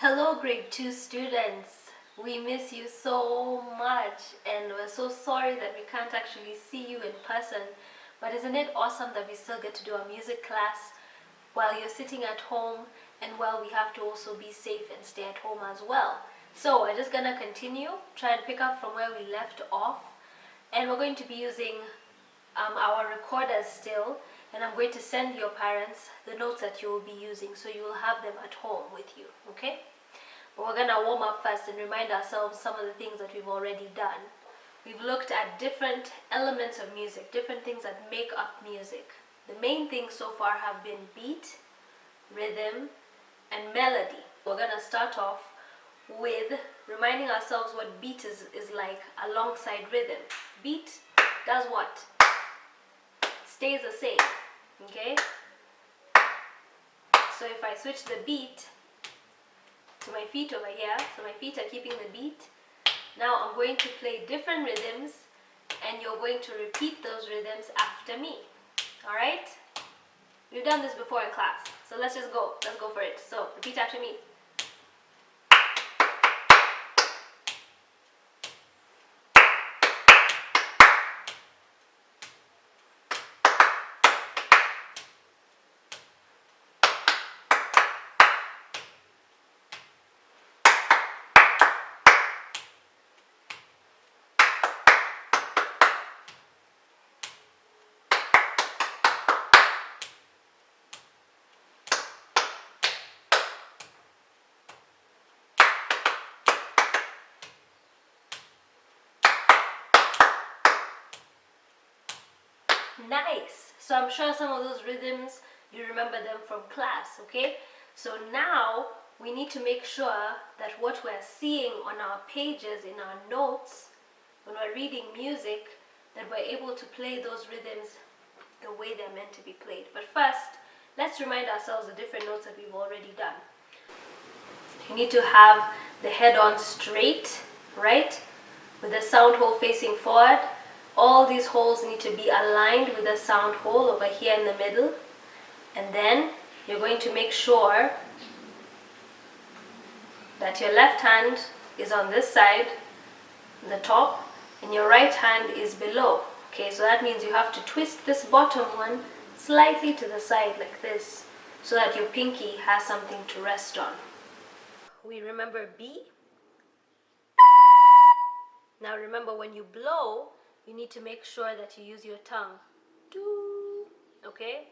Hello, grade 2 students. We miss you so much and we're so sorry that we can't actually see you in person. But isn't it awesome that we still get to do our music class while you're sitting at home and while we have to also be safe and stay at home as well? So we're just gonna continue, try and pick up from where we left off. And we're going to be using our recorders still, and I'm going to send your parents the notes that you will be using so you will have them at home with you, okay? But we're gonna warm up first and remind ourselves some of the things that we've already done. We've looked at different elements of music, different things that make up music. The main things so far have been beat, rhythm, and melody. We're gonna start off with reminding ourselves what beat is like alongside rhythm. Beat does what? Stays the same, okay? So if I switch the beat to my feet over here, so my feet are keeping the beat. Now I'm going to play different rhythms and you're going to repeat those rhythms after me. Alright? We've done this before in class, so let's just go. Let's go for it. So repeat after me. Nice! So I'm sure some of those rhythms, you remember them from class, okay? So now we need to make sure that what we're seeing on our pages, in our notes, when we're reading music, that we're able to play those rhythms the way they're meant to be played. But first, let's remind ourselves the different notes that we've already done. You need to have the head on straight, right? With the sound hole facing forward. All these holes need to be aligned with the sound hole over here in the middle. And then you're going to make sure that your left hand is on this side, the top, and your right hand is below. Okay, so that means you have to twist this bottom one slightly to the side like this so that your pinky has something to rest on. We remember B. Now remember, when you blow, you need to make sure that you use your tongue. Doo. Okay?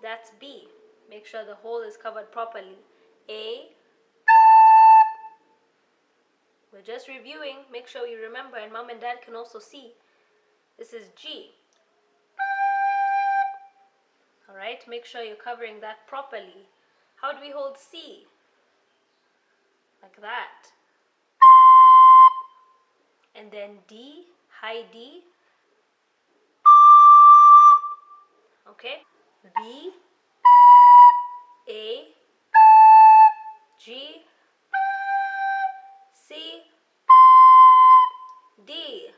That's B. Make sure the hole is covered properly. A. We're just reviewing. Make sure you remember, and mom and dad can also see. This is G. Alright, make sure you're covering that properly. How do we hold C? Like that. And then D, high D. Okay? B, A, G, C, D.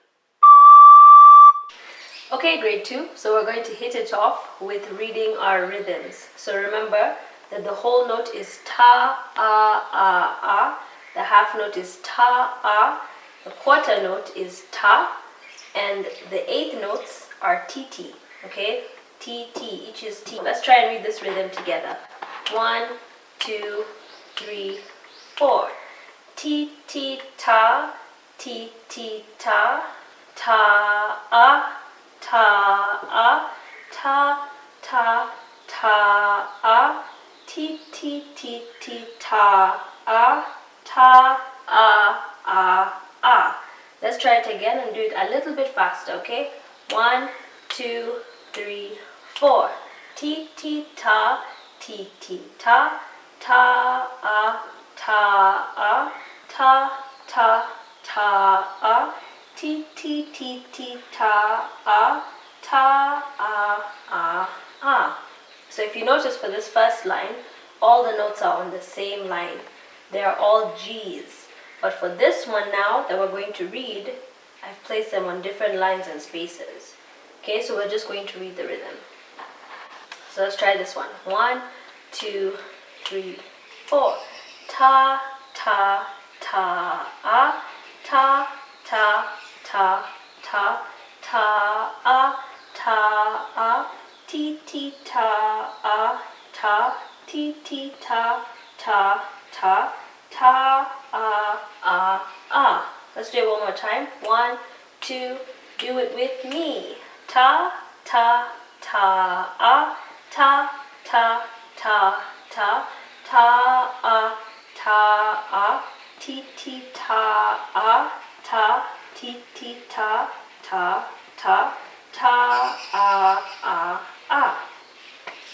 Okay, grade 2, so we're going to hit it off with reading our rhythms. So remember that the whole note is ta, a. The half note is ta, a. The quarter note is ta. And the eighth notes are tt. Okay? T, each is T. Let's try and read this rhythm together. 1, 2, 3, 4. T, ta, T, ta, ta, a. Ta, ta, ta, ta, T, ta, ta, Let's try it again and do it a little bit faster, okay? 1, 2, 3, 4. T, ta, ta, ta, ta, ta, T, ta, So if you notice, for this first line, all the notes are on the same line. They are all G's. But for this one now that we're going to read, I've placed them on different lines and spaces. Okay, so we're just going to read the rhythm. So let's try this one. 1, 2, 3, 4. Ta, ta, ta, ah, ta, ta, ta, ta, ta, ah, ta, ah, ti, ti, ta, ah, ta, ti, ti, ta, ta, ta, ta, ah, ah, ah. Let's do it one more time. 1, 2, do it with me. Ta, ta, ta, ah, ta, ta, ta, ta, ta, ah, ta, ah, ti, ti, ta, ah, ta, ti, ti, ta, ta, ta, ta, ah, ah, ah.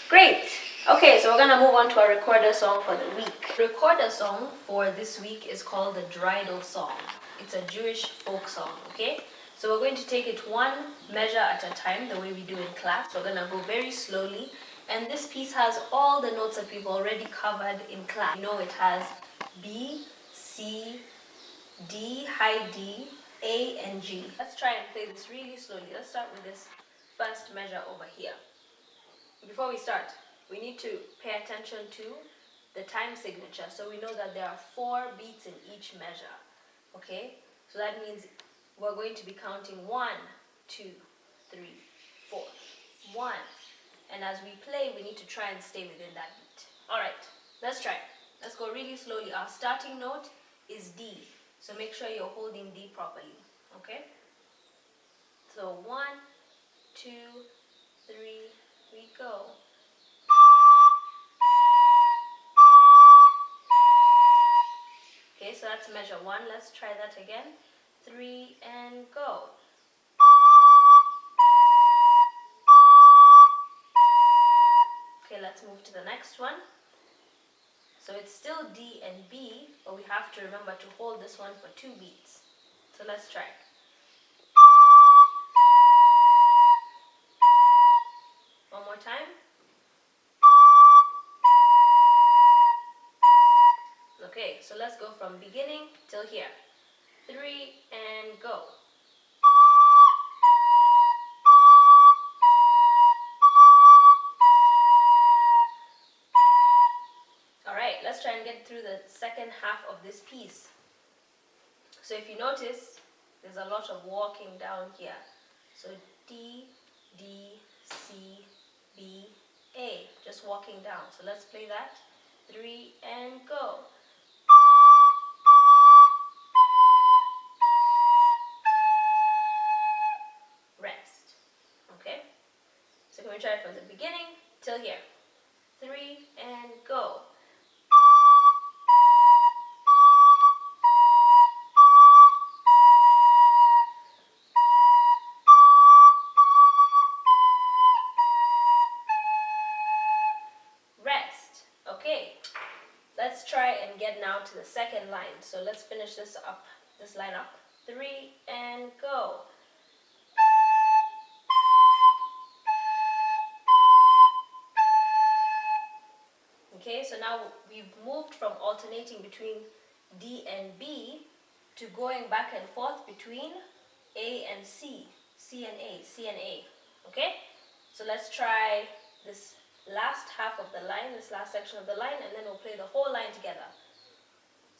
Great. Okay, so we're gonna move on to our recorder song for the week. Recorder song for this week is called the Dreidel Song. It's a Jewish folk song, okay? So we're going to take it one measure at a time, the way we do in class. We're gonna go very slowly. And this piece has all the notes that we've already covered in class. You know, it has B, C, D, high D, A, and G. Let's try and play this really slowly. Let's start with this first measure over here. Before we start, we need to pay attention to the time signature. So we know that there are 4 beats in each measure. Okay? So that means we're going to be counting 1, 2, 3, 4. 1. And as we play, we need to try and stay within that beat. Alright, let's try. Let's go really slowly. Our starting note is D. So make sure you're holding D properly. Okay? So 1, 2, 3, we go. Okay, so that's measure 1. Let's try that again. 3 and go. Okay, let's move to the next one. So it's still D and B, but we have to remember to hold this one for 2 beats. So let's try. One more time. Okay, so let's go from beginning till here. 3 and go. Alright, let's try and get through the second half of this piece. So if you notice, there's a lot of walking down here. So D, D, C, B, A. Just walking down. So let's play that. 3 and go. Rest. Okay? So can we try it from the beginning till here? 3 and go. Rest. Okay. Let's try and get now to the second line. So let's finish this line up. 3 and go. Okay, so now we've moved from alternating between D and B to going back and forth between A and C, C and A, C and A. Okay, so let's try this last half of the line, this last section of the line, and then we'll play the whole line together.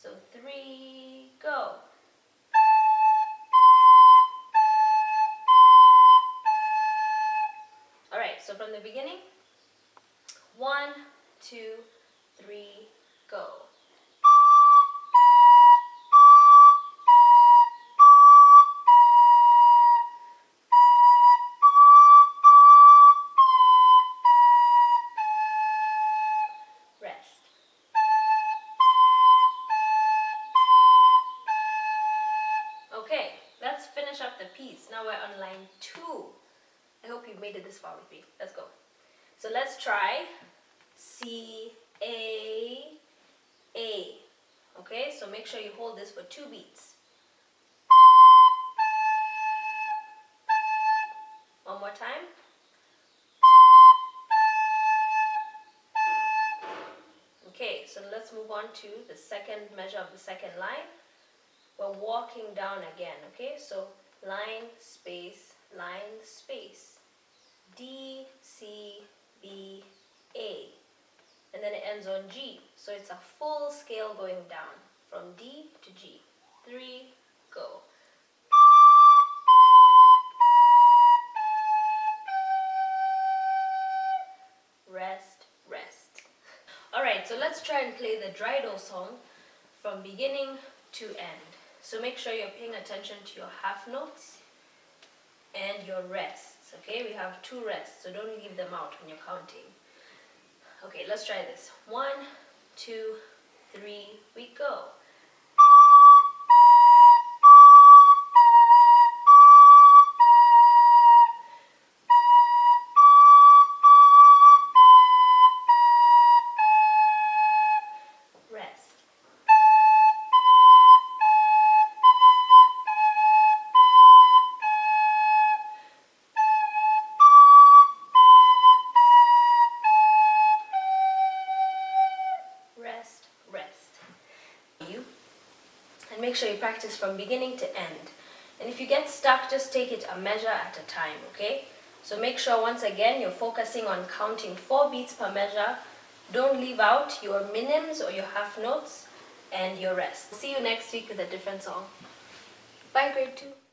So 3, go. Alright, so from the beginning, 1, 2, 3, go. Rest. Okay, let's finish up the piece. Now we're on line 2. I hope you've made it this far with me. Let's go. So let's try C, A, A. Okay, so make sure you hold this for 2 beats. One more time. Okay, so let's move on to the second measure of the second line. We're walking down again, okay? So line, space, D, C, B, A. and then it ends on G. So it's a full scale going down from D to G. 3, go. Rest, rest. Alright, so let's try and play the Drydo song from beginning to end. So make sure you're paying attention to your half notes and your rests. Okay, we have 2 rests, so don't leave them out when you're counting. Okay, let's try this. 1, 2, 3, we go. Rest. Rest, rest. And make sure you practice from beginning to end. And if you get stuck, just take it a measure at a time, okay? So make sure once again you're focusing on counting 4 beats per measure. Don't leave out your minims or your half notes and your rest. See you next week with a different song. Bye, grade 2.